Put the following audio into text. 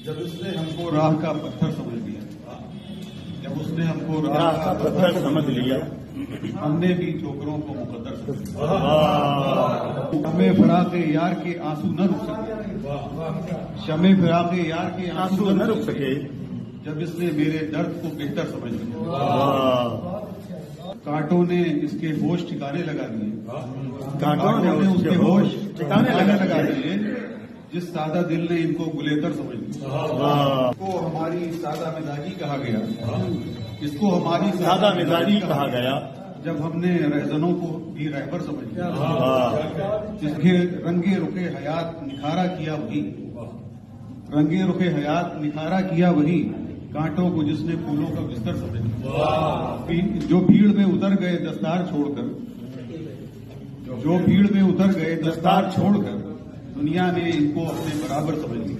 جب اس نے ہم کو راہ کا پتھر سمجھ لیا، جب اس نے ہم کو راہ کا پتھر سمجھ لیا، ہم نے بھی ٹھوکروں کو مقدر سمجھ لیا۔ ہمیں فراق یار کے آنسو نہ رک سکے، شمع فراق یار کے آنسو نہ رک سکے، جب اس نے میرے درد کو بہتر سمجھ لیا۔ کانٹوں نے اس کے ہوش ٹھکانے لگا دیے، کانٹوں نے اس کے ہوش ٹھکانے لگا دیے، جس سادہ دل نے ان کو گلیتر سمجھ لیا۔ اس کو ہماری سادہ مزاجی کہا گیا، اس کو ہماری سادہ مزاجی کہا گیا، جب ہم نے رہزنوں کو بھی رہبر سمجھ لیا۔ جس کے رنگے رخے حیات نکھارا کیا وہی، رنگے رخے حیات نکھارا کیا وہی، کانٹوں کو جس نے پھولوں کا بستر سمجھ لیا۔ جو بھیڑ میں اتر گئے دستار چھوڑ کر، جو بھیڑ میں اتر گئے دستار چھوڑ کر، دنیا نے ان کو اپنے برابر سمجھ لیا۔